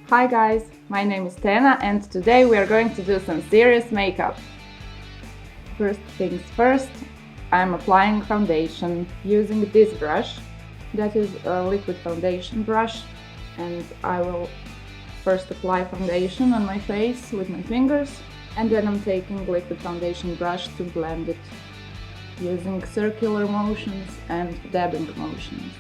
Hi guys, my name is Tena and today we are going to do some serious makeup. First things first, I'm applying foundation using this brush. That is a liquid foundation brush, and I will first apply foundation on my face with my fingers, and then I'm taking liquid foundation brush to blend it using circular motions and dabbing motions.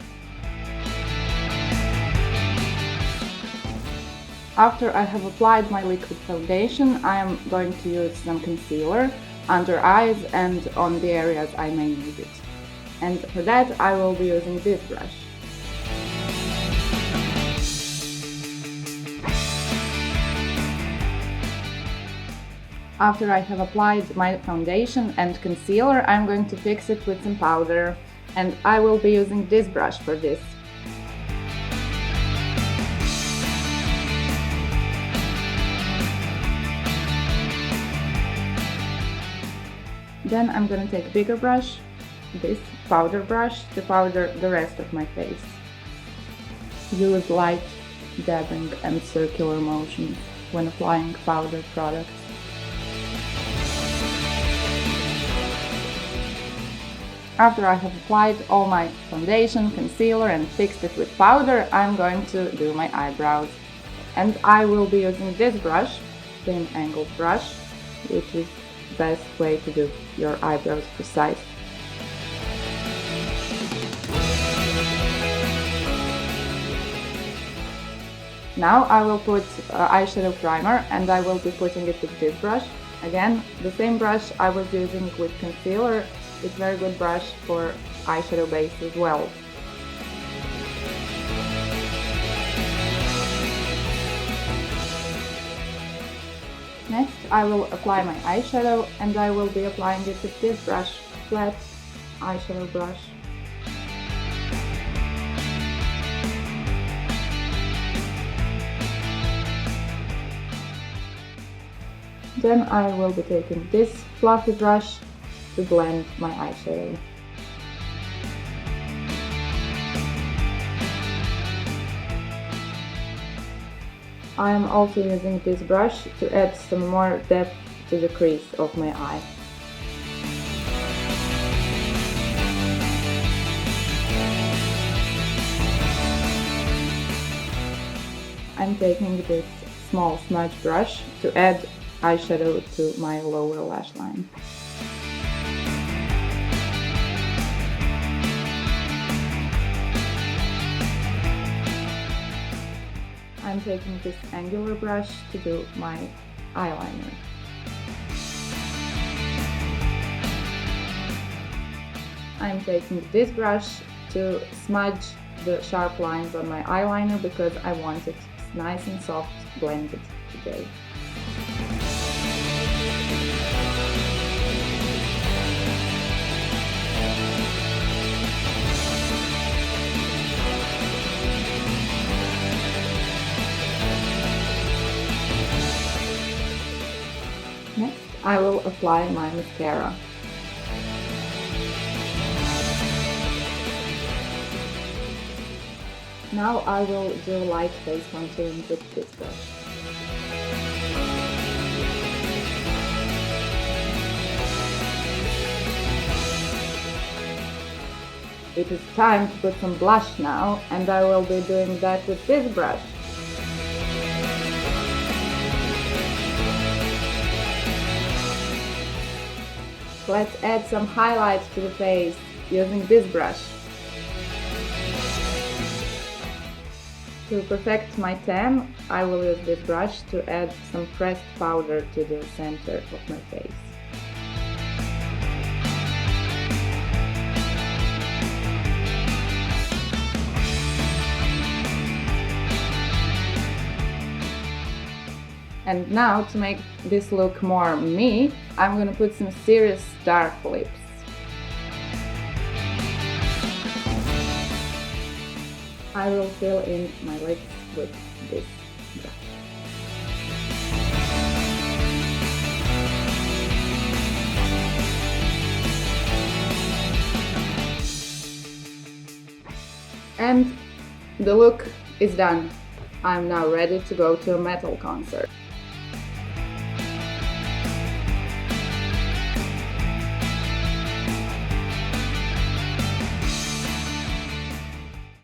After I have applied my liquid foundation, I am going to use some concealer under eyes and on the areas I may need it. And for that I will be using this brush. After I have applied my foundation and concealer, I'm going to fix it with some powder, and I will be using this brush for this. Then I'm gonna take a bigger brush, this powder brush, to powder the rest of my face. Use light dabbing and circular motions when applying powder products. After I have applied all my foundation, concealer and fixed it with powder, I'm going to do my eyebrows. And I will be using this brush, thin angled brush, which is the best way to do your eyebrows precise. Now I will put eyeshadow primer, and I will be putting it with this brush. Again, the same brush I was using with concealer. It's a very good brush for eyeshadow base as well. Next, I will apply my eyeshadow, and I will be applying it with this brush, flat eyeshadow brush. Then I will be taking this fluffy brush to blend my eyeshadow. I am also using this brush to add some more depth to the crease of my eye. I'm taking this small smudge brush to add eyeshadow to my lower lash line. I'm taking this angular brush to do my eyeliner. I'm taking this brush to smudge the sharp lines on my eyeliner because I want it nice and soft blended today. Next, I will apply my mascara. Now I will do light face contouring with this brush. It is time to put some blush now, and I will be doing that with this brush. Let's add some highlights to the face using this brush. To perfect my tan, I will use this brush to add some pressed powder to the center of my face. And now, to make this look more me, I'm gonna put some serious dark lips. I will fill in my lips with this brush. And the look is done. I'm now ready to go to a metal concert.